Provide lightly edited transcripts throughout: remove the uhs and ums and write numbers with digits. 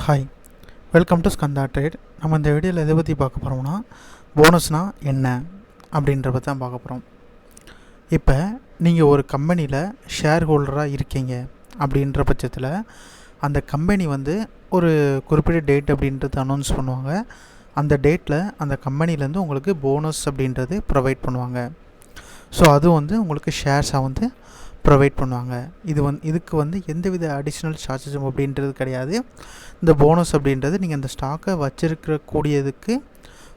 Hi, welcome to Skanda trade. நம்ம இந்த வீடியோவில் எதை பற்றி பார்க்க போகிறோம்னா, போனஸ்னால் என்ன அப்படின்ற பற்றி தான் பார்க்க போகிறோம். இப்போ நீங்கள் ஒரு கம்பெனியில் ஷேர் ஹோல்டராக இருக்கீங்க அப்படின்ற பட்சத்தில் அந்த கம்பெனி ஒரு குறிப்பிட்ட டேட் அப்படின்றது அனௌன்ஸ் பண்ணுவாங்க. அந்த டேட்டில் அந்த கம்பெனிலேருந்து உங்களுக்கு போனஸ் அப்படின்றது ப்ரொவைட் பண்ணுவாங்க. ஸோ அது உங்களுக்கு ஷேர்ஸாக ப்ரொவைட் பண்ணுவாங்க. இதுக்கு எந்தவித அடிஷ்னல் சார்ஜஸும் அப்படின்றது கிடையாது. இந்த போனஸ் அப்படின்றது நீங்கள் அந்த ஸ்டாக்கை வச்சிருக்கக்கூடியதுக்கு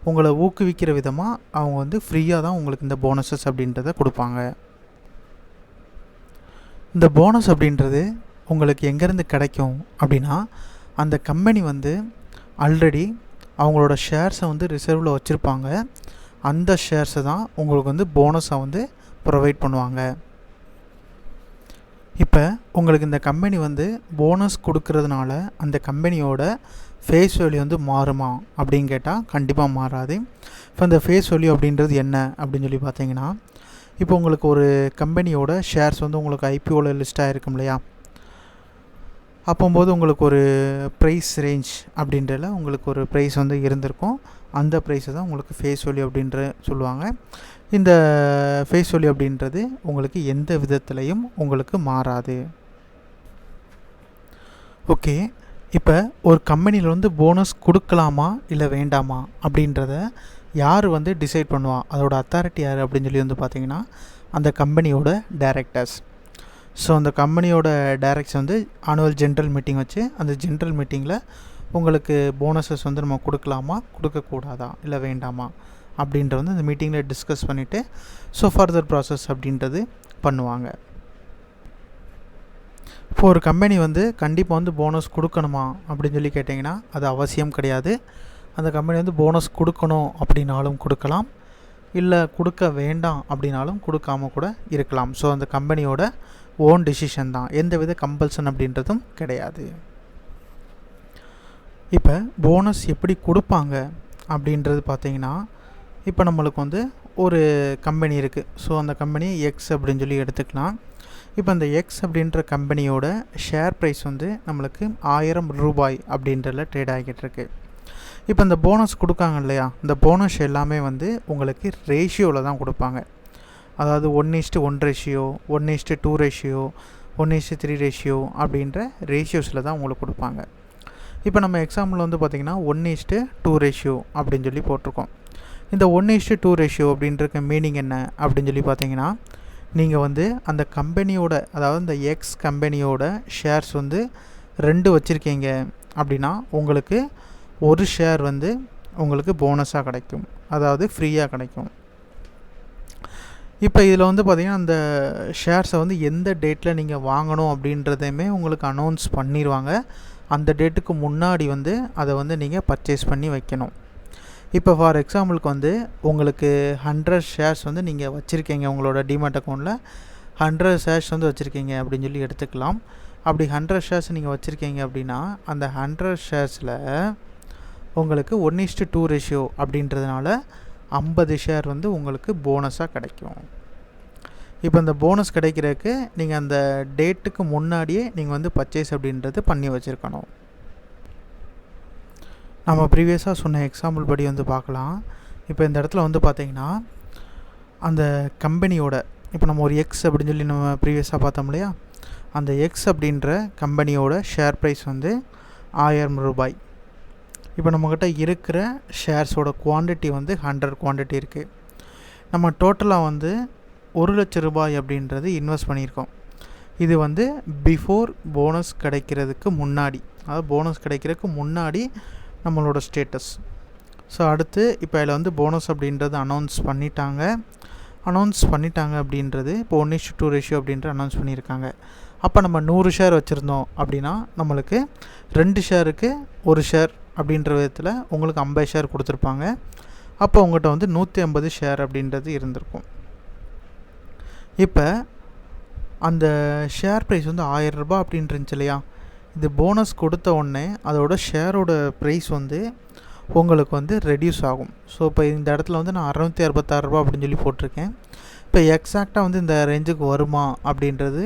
உங்களை ஊக்குவிக்கிற விதமாக அவங்க ஃப்ரீயாக தான் உங்களுக்கு இந்த போனஸஸ் அப்படின்றத கொடுப்பாங்க. இந்த போனஸ் அப்படின்றது உங்களுக்கு எங்கேருந்து கிடைக்கும் அப்படின்னா, அந்த கம்பெனி ஆல்ரெடி அவங்களோட ஷேர்ஸை ரிசர்வில் வச்சுருப்பாங்க. அந்த ஷேர்ஸை தான் உங்களுக்கு போனஸாக ப்ரொவைட் பண்ணுவாங்க. இப்போ உங்களுக்கு இந்த கம்பெனி போனஸ் கொடுக்கறதுனால அந்த கம்பெனியோட ஃபேஸ் வேல்யூ மாறுமா அப்படின்னு கேட்டால் கண்டிப்பாக மாறாது. இப்போ இந்த ஃபேஸ் வேல்யூ அப்படின்றது என்ன அப்படின்னு சொல்லி பார்த்தீங்கன்னா, இப்போ உங்களுக்கு ஒரு கம்பெனியோட ஷேர்ஸ் உங்களுக்கு ஐபிஓவில் லிஸ்ட் ஆகிருக்கும் இல்லையா, அப்போது உங்களுக்கு ஒரு ப்ரைஸ் ரேஞ்ச் அப்படின்றல உங்களுக்கு ஒரு ப்ரைஸ் இருந்திருக்கும். அந்த ப்ரைஸை தான் உங்களுக்கு ஃபேஸ் வேல்யூ அப்படின்ற சொல்லுவாங்க. இந்த ஃபேஸ் வேல்யூ அப்படின்றது உங்களுக்கு எந்த விதத்துலையும் உங்களுக்கு மாறாது. ஓகே, இப்போ ஒரு கம்பெனியில் போனஸ் கொடுக்கலாமா இல்லை வேண்டாமா அப்படின்றத யார் டிசைட் பண்ணுவா, அதோட அத்தாரிட்டி யார் அப்படின்னு சொல்லி பார்த்தீங்கன்னா, அந்த கம்பெனியோட டைரக்டர்ஸ். ஸோ அந்த கம்பெனியோட டைரக்டர்ஸ் ஆனுவல் ஜென்ரல் மீட்டிங் வச்சு அந்த ஜென்ரல் மீட்டிங்கில் உங்களுக்கு போனஸஸ் நம்ம கொடுக்கலாமா கொடுக்கக்கூடாதா இல்லை வேண்டாமா அப்படின்ற அந்த மீட்டிங்கில் டிஸ்கஸ் பண்ணிவிட்டு ஸோ ஃபர்தர் ப்ராசஸ் அப்படின்றது பண்ணுவாங்க. இப்போ ஒரு கம்பெனி கண்டிப்பாக போனஸ் கொடுக்கணுமா அப்படின்னு சொல்லி கேட்டிங்கன்னா அது அவசியம் கிடையாது. அந்த கம்பெனி போனஸ் கொடுக்கணும் அப்படின்னாலும் கொடுக்கலாம், இல்லை கொடுக்க வேண்டாம் அப்படின்னாலும் கொடுக்காம கூட இருக்கலாம். ஸோ அந்த கம்பெனியோட ஓன் டிசிஷன் தான், எந்தவித கம்பல்சன் அப்படின்றதும் கிடையாது. இப்போ போனஸ் எப்படி கொடுப்பாங்க அப்படின்றது பார்த்தீங்கன்னா, இப்போ நம்மளுக்கு ஒரு கம்பெனி இருக்குது. ஸோ அந்த கம்பெனி எக்ஸ் அப்படின்னு சொல்லி எடுத்துக்கலாம். இப்போ அந்த எக்ஸ் அப்படின்ற கம்பெனியோட ஷேர் ப்ரைஸ் நம்மளுக்கு 1000 ரூபாய் அப்படின்றதில் ட்ரேட் ஆகிட்டு இருக்கு. இப்போ இந்த போனஸ் கொடுக்காங்க இல்லையா, இந்த போனஸ் எல்லாமே உங்களுக்கு ரேஷியோவில் தான் கொடுப்பாங்க. அதாவது 1:1 ரேஷியோ, 1:2 ரேஷியோ, 1:3 ரேஷியோ அப்படின்ற ரேஷியோஸில் தான் உங்களுக்கு கொடுப்பாங்க. இப்போ நம்ம எக்ஸாம்பிள் பார்த்திங்கன்னா 1:2 ரேஷியோ அப்படின்னு சொல்லி போட்டிருக்கோம். இந்த 1:2 ரேஷியோ அப்படின்ற மீனிங் என்ன அப்படின்னு சொல்லி பார்த்தீங்கன்னா, நீங்கள் அந்த கம்பெனியோட, அதாவது இந்த எக்ஸ் கம்பெனியோட ஷேர்ஸ் 2 வச்சுருக்கீங்க அப்படின்னா உங்களுக்கு ஒரு ஷேர் உங்களுக்கு போனஸாக கிடைக்கும், அதாவது ஃப்ரீயாக கிடைக்கும். இப்போ இதில் பார்த்திங்கன்னா அந்த ஷேர்ஸை எந்த டேட்டில் நீங்கள் வாங்கணும் அப்படின்றதையுமே உங்களுக்கு அனௌன்ஸ் பண்ணிடுவாங்க. அந்த டேட்டுக்கு முன்னாடி அதை நீங்கள் பர்ச்சேஸ் பண்ணி வைக்கணும். இப்போ ஃபார் எக்ஸாம்பிளுக்கு உங்களுக்கு 100 ஷேர்ஸ் நீங்கள் வச்சுருக்கீங்க, உங்களோட டிமேட் அக்கௌண்ட்டில் 100 ஷேர்ஸ் வச்சுருக்கீங்க அப்படின்னு சொல்லி எடுத்துக்கலாம். அப்படி 100 ஷேர்ஸ் நீங்கள் வச்சுருக்கீங்க அப்படின்னா அந்த 100 ஷேர்ஸில் உங்களுக்கு 1:2 ரேஷியோ அப்படின்றதுனால 50 ஷேர் உங்களுக்கு போனஸாக கிடைக்கும். இப்போ இந்த போனஸ் கிடைக்கிறதுக்கு நீங்கள் அந்த டேட்டுக்கு முன்னாடியே நீங்கள் பர்ச்சேஸ் அப்படின்றது பண்ணி வச்சுருக்கணும். நம்ம ப்ரீவியஸாக சொன்ன எக்ஸாம்பிள் படி பார்க்கலாம். இப்போ இந்த இடத்துல பார்த்தீங்கன்னா அந்த கம்பெனியோட, இப்போ நம்ம ஒரு எக்ஸ் அப்படின்னு சொல்லி நம்ம ப்ரீவியஸாக பார்த்தோம் இல்லையா, அந்த எக்ஸ் அப்படின்ற கம்பெனியோட ஷேர் ப்ரைஸ் 1000 ரூபாய். இப்போ நம்மக்கிட்ட இருக்கிற ஷேர்ஸோட குவான்டிட்டி 100 குவான்டிட்டி இருக்குது. நம்ம டோட்டலாக 1,00,000 ரூபாய் அப்படின்றது இன்வெஸ்ட் பண்ணியிருக்கோம். இது பிஃபோர் போனஸ் கிடைக்கிறதுக்கு முன்னாடி, அதாவது போனஸ் கிடைக்கிறதுக்கு முன்னாடி நம்மளோட ஸ்டேட்டஸ். ஸோ அடுத்து இப்போ அதில் போனஸ் அப்படின்றது அனௌன்ஸ் பண்ணிட்டாங்க அப்படின்றது இப்போ 1:2 ரேஷியோ அப்படின்ற அனௌன்ஸ் பண்ணியிருக்காங்க. அப்போ நம்ம 100 ஷேர் வச்சுருந்தோம் அப்படின்னா நம்மளுக்கு 2 ஷேருக்கு 1 ஷேர் அப்படின்ற விதத்தில் உங்களுக்கு 50 ஷேர் கொடுத்துருப்பாங்க. அப்போ உங்கள்கிட்ட 150 ஷேர் அப்படின்றது இருந்திருக்கும். இப்போ அந்த ஷேர் ப்ரைஸ் 1000 ரூபாய் அப்படின்னு இருந்துச்சு இல்லையா, இது போனஸ் கொடுத்த உடனே அதோட ஷேரோட ப்ரைஸ் உங்களுக்கு ரெடியூஸ் ஆகும். ஸோ இப்போ இந்த இடத்துல நான் 666 ரூபா அப்படின்னு சொல்லி போட்டிருக்கேன். இப்போ எக்ஸாக்டாக இந்த ரேஞ்சுக்கு வருமா அப்படின்றது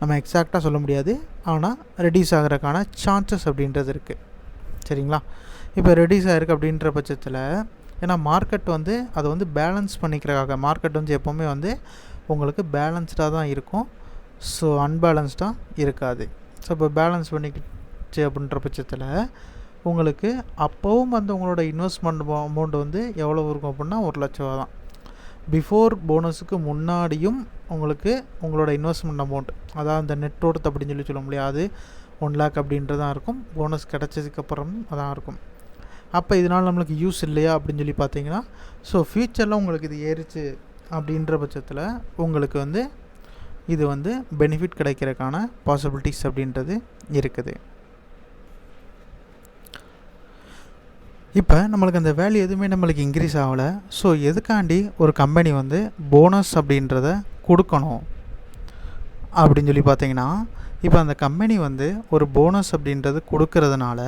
நம்ம எக்ஸாக்டாக சொல்ல முடியாது, ஆனால் ரெடியூஸ் ஆகிறதுக்கான சான்சஸ் அப்படின்றது இருக்குது. சரிங்களா? இப்போ ரெடியூஸ் ஆகிருக்கு அப்படின்ற பட்சத்தில், ஏன்னா மார்க்கெட் வந்து அதை வந்து பேலன்ஸ் பண்ணிக்கிறதுக்காக, மார்க்கெட் வந்து எப்போவுமே வந்து உங்களுக்கு பேலன்ஸ்டாக தான் இருக்கும், ஸோ அன்பேலன்ஸ்டாக இருக்காது. ஸோ இப்போ பேலன்ஸ் பண்ணிக்கிச்சு அப்படின்ற பட்சத்தில் உங்களுக்கு அப்போவும் வந்து உங்களோட இன்வெஸ்ட்மெண்ட் அமௌண்ட் வந்து எவ்வளோ இருக்கும் அப்படின்னா 1,00,000 தான். பிஃபோர் போனஸுக்கு முன்னாடியும் உங்களுக்கு உங்களோட இன்வெஸ்ட்மெண்ட் அமௌண்ட், அதாவது இந்த நெட் ஒர்த் அப்படின்னு சொல்ல முடியாது, 1 lakh அப்படின்றது தான் இருக்கும். போனஸ் கிடச்சதுக்கப்புறம் அதான் இருக்கும். அப்போ இதனால் நம்மளுக்கு யூஸ் இல்லையா அப்படின்னு சொல்லி பார்த்தீங்கன்னா, ஸோ ஃப்யூச்சரில் உங்களுக்கு இது ஏறிச்சு அப்படின்ற பட்சத்தில் உங்களுக்கு வந்து இது வந்து பெனிஃபிட் கிடைக்கிறதுக்கான பாசிபிலிட்டிஸ் அப்படின்றது இருக்குது. இப்போ நம்மளுக்கு அந்த வேல்யூ எதுவுமே நம்மளுக்கு இன்க்ரீஸ் ஆகலை. ஸோ எதுக்காண்டி ஒரு கம்பெனி வந்து போனஸ் அப்படின்றத கொடுக்கணும் அப்படின்னு சொல்லி பார்த்தீங்கன்னா, இப்போ அந்த கம்பெனி வந்து ஒரு போனஸ் அப்படின்றது கொடுக்கறதுனால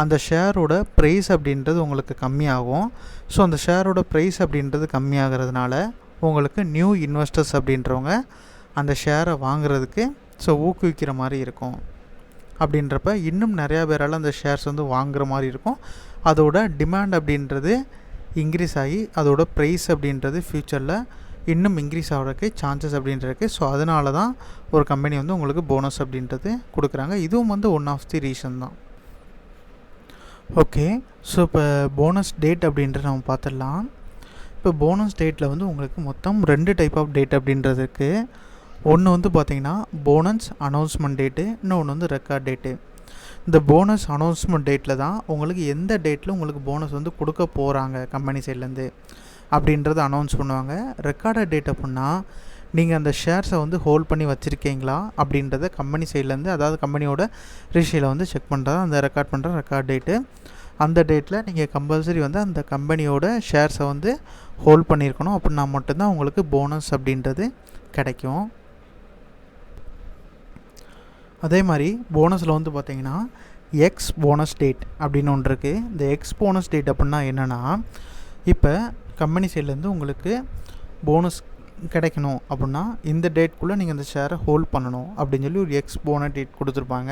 அந்த ஷேரோட ப்ரைஸ் அப்படின்றது உங்களுக்கு கம்மியாகும். ஸோ அந்த ஷேரோட ப்ரைஸ் அப்படின்றது கம்மியாகிறதுனால உங்களுக்கு நியூ இன்வெஸ்டர்ஸ் அப்படின்றவங்க அந்த ஷேரை வாங்குறதுக்கு ஸோ ஊக்குவிக்கிற மாதிரி இருக்கும். அப்படின்றப்ப இன்னும் நிறையா பேரால் அந்த ஷேர்ஸ் வந்து வாங்குகிற மாதிரி இருக்கும். அதோட டிமாண்ட் அப்படின்றது இன்க்ரீஸ் ஆகி அதோட ப்ரைஸ் அப்படின்றது ஃப்யூச்சரில் இன்னும் இன்க்ரீஸ் ஆகிறதுக்கு சான்சஸ் அப்படின்றது. ஸோ அதனால தான் ஒரு கம்பெனி வந்து உங்களுக்கு போனஸ் அப்படின்றது கொடுக்குறாங்க. இதுவும் வந்து ஒன் ஆஃப் தி ரீசன் தான். ஓகே, ஸோ இப்போ போனஸ் டேட் அப்படின்றது நம்ம பார்த்துடலாம். இப்போ போனஸ் டேட்டில் வந்து உங்களுக்கு மொத்தம் 2 டைப் ஆஃப் டேட் அப்படின்றது இருக்குது. ஒன்று வந்து பார்த்திங்கன்னா போனஸ் அனௌன்ஸ்மெண்ட் டேட்டு, இன்னொன்று வந்து ரெக்கார்ட் டேட்டு. இந்த போனஸ் அனௌன்ஸ்மெண்ட் டேட்டில் தான் உங்களுக்கு எந்த டேட்டில் உங்களுக்கு போனஸ் வந்து கொடுக்க போகிறாங்க கம்பெனி சைட்லேருந்து அப்படின்றத அனௌன்ஸ் பண்ணுவாங்க. ரெக்கார்டட் டேட் அப்படின்னா நீங்கள் அந்த ஷேர்ஸை வந்து ஹோல்ட் பண்ணி வச்சுருக்கீங்களா அப்படின்றத கம்பெனி சைட்லேருந்து, அதாவது கம்பெனியோட ரிஷியில் வந்து செக் பண்ணுறது அந்த ரெக்கார்ட் பண்ணுற ரெக்கார்ட் டேட்டு. அந்த டேட்டில் நீங்கள் கம்பல்சரி வந்து அந்த கம்பெனியோட ஷேர்ஸை வந்து ஹோல்ட் பண்ணியிருக்கணும். அப்படின்னா மட்டும்தான் உங்களுக்கு போனஸ் அப்படின்றது கிடைக்கும். அதே மாதிரி போனஸில் வந்து பார்த்திங்கன்னா எக்ஸ் போனஸ் டேட் அப்படின்னு ஒன்று இருக்குது. இந்த எக்ஸ் போனஸ் டேட் அப்படின்னா என்னென்னா, இப்போ கம்பெனி சைட்லேருந்து உங்களுக்கு போனஸ் கிடைக்கணும் அப்படின்னா இந்த டேட்குள்ளே நீங்கள் அந்த ஷேரை ஹோல்ட் பண்ணணும் அப்படின்னு சொல்லி ஒரு எக்ஸ் போனஸ் டேட் கொடுத்துருப்பாங்க.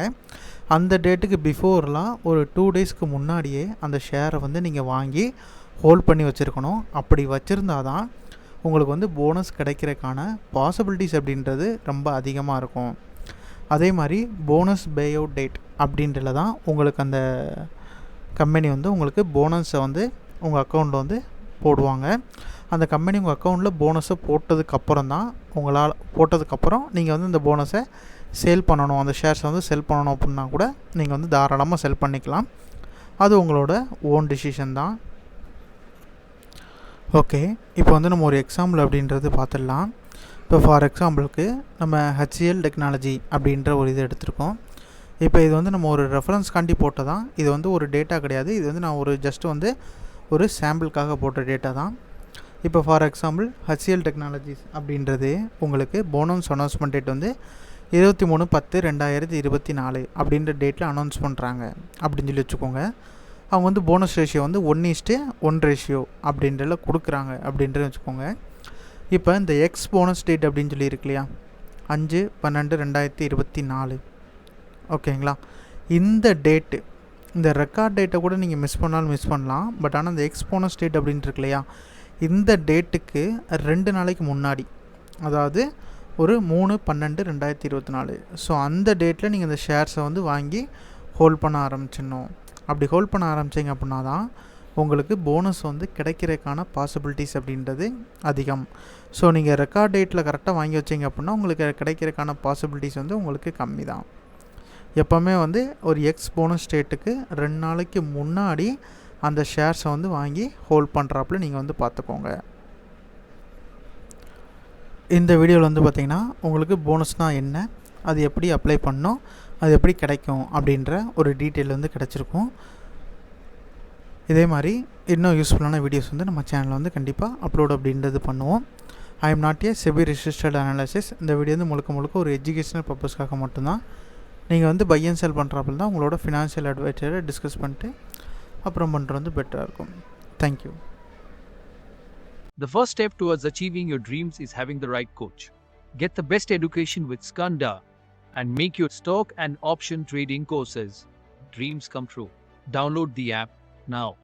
அந்த டேட்டுக்கு பிஃபோர்லாம் ஒரு 2 daysக்கு முன்னாடியே அந்த ஷேரை வந்து நீங்கள் வாங்கி ஹோல்ட் பண்ணி வச்சுருக்கணும். அப்படி வச்சுருந்தா தான் உங்களுக்கு வந்து போனஸ் கிடைக்கிறதுக்கான பாசிபிலிட்டிஸ் அப்படின்றது ரொம்ப அதிகமாக இருக்கும். அதே மாதிரி போனஸ் பே அவுட் டேட் அப்படின்றதுல தான் உங்களுக்கு அந்த கம்பெனி வந்து உங்களுக்கு போனஸை வந்து உங்கள் அக்கௌண்ட்டில் வந்து போடுவாங்க. அந்த கம்பெனி உங்கள் அக்கௌண்ட்டில் போனஸை போட்டதுக்கப்புறம் தான் போட்டதுக்கப்புறம் நீங்கள் வந்து இந்த போனஸை சேல் பண்ணணும், அந்த ஷேர்ஸை வந்து செல் பண்ணணும் அப்படின்னா கூட நீங்கள் வந்து தாராளமாக செல் பண்ணிக்கலாம். அது உங்களோட ஓன் டிசிஷன் தான். ஓகே, இப்போ வந்து நம்ம ஒரு எக்ஸாம்பிள் அப்படின்றது பார்த்துடலாம். இப்போ ஃபார் எக்ஸாம்பிளுக்கு நம்ம HCL டெக்னாலஜி அப்படின்ற ஒரு இது எடுத்திருக்கோம். இப்போ இது வந்து நம்ம ஒரு ரெஃபரன்ஸ்காண்டி போட்டது தான். இது வந்து ஒரு டேட்டா கிடையாது. இது வந்து நான் ஒரு ஜஸ்ட் வந்து ஒரு சாம்பிளுக்காக போட்ட டேட்டா தான். இப்போ ஃபார் எக்ஸாம்பிள் HCL டெக்னாலஜிஸ் அப்படின்றது உங்களுக்கு போனஸ் அனௌன்ஸ்மெண்ட் டேட் வந்து 23/10/2024 அப்படின்ற டேட்டில் அனௌன்ஸ் பண்ணுறாங்க அப்படின்னு சொல்லி வச்சுக்கோங்க. அவங்க வந்து போனஸ் ரேஷியோ வந்து 1:1 ரேஷியோ அப்படின்றத கொடுக்குறாங்க அப்படின்றத வச்சுக்கோங்க. இப்போ இந்த எக்ஸ் போனஸ் டேட் அப்படின்னு சொல்லி இருக்கு இல்லையா, 5/12/2024, ஓகேங்களா. இந்த டேட்டு, இந்த ரெக்கார்ட் டேட்டை கூட நீங்கள் மிஸ் பண்ணாலும் மிஸ் பண்ணலாம். பட் ஆனால் இந்த எக்ஸ் போனஸ் டேட் அப்படின்னு இருக்கு இல்லையா, இந்த டேட்டுக்கு 2 நாளைக்கு முன்னாடி, அதாவது ஒரு 3/12/2024, ஸோ அந்த டேட்டில் நீங்கள் இந்த ஷேர்ஸை வந்து வாங்கி ஹோல்ட் பண்ண ஆரம்பிச்சிடணும். அப்படி ஹோல்ட் பண்ண ஆரம்பிச்சிங்க அப்படின்னா தான் உங்களுக்கு போனஸ் வந்து கிடைக்கிறதுக்கான பாசிபிலிட்டிஸ் அப்படின்றது அதிகம். ஸோ நீங்கள் ரெக்கார்ட் டேட்டில் கரெக்டாக வாங்கி வச்சிங்க அப்படின்னா உங்களுக்கு கிடைக்கிறதுக்கான பாசிபிலிட்டிஸ் வந்து உங்களுக்கு கம்மி தான். எப்போவுமே வந்து ஒரு எக்ஸ் போனஸ் டேட்டுக்கு 2 நாளைக்கு முன்னாடி அந்த ஷேர்ஸை வந்து வாங்கி ஹோல்ட் பண்ணுறாப்புல நீங்கள் வந்து பார்த்துக்கோங்க. இந்த வீடியோவில் வந்து பார்த்திங்கன்னா உங்களுக்கு போனஸ்னால் என்ன, அது எப்படி அப்ளை பண்ணணும், அது எப்படி கிடைக்கும் அப்படின்ற ஒரு டீட்டெயில் வந்து கிடச்சிருக்கும். இதே மாதிரி இன்னும் யூஸ்ஃபுல்லான வீடியோஸ் வந்து நம்ம சேனலில் வந்து கண்டிப்பாக அப்லோட் அப்படின்றது பண்ணுவோம். I am not a SEBI registered analysis. இந்த வீடியோ வந்து முழுக்க ஒரு எஜுகேஷனல் பர்பஸ்க்காக மட்டும்தான். நீங்கள் வந்து பை அண்ட் செல் பண்ணுறாப்புல தான் உங்களோட ஃபினான்ஷியல் அட்வைஸரை டிஸ்கஸ் பண்ணிட்டு அப்புறம் பண்ணுறது வந்து பெட்டராக இருக்கும். Thank you. The first step towards achieving your dreams is having the right coach. Get the best education with Skanda. and make your stock and option trading courses dreams come true. Download the app now.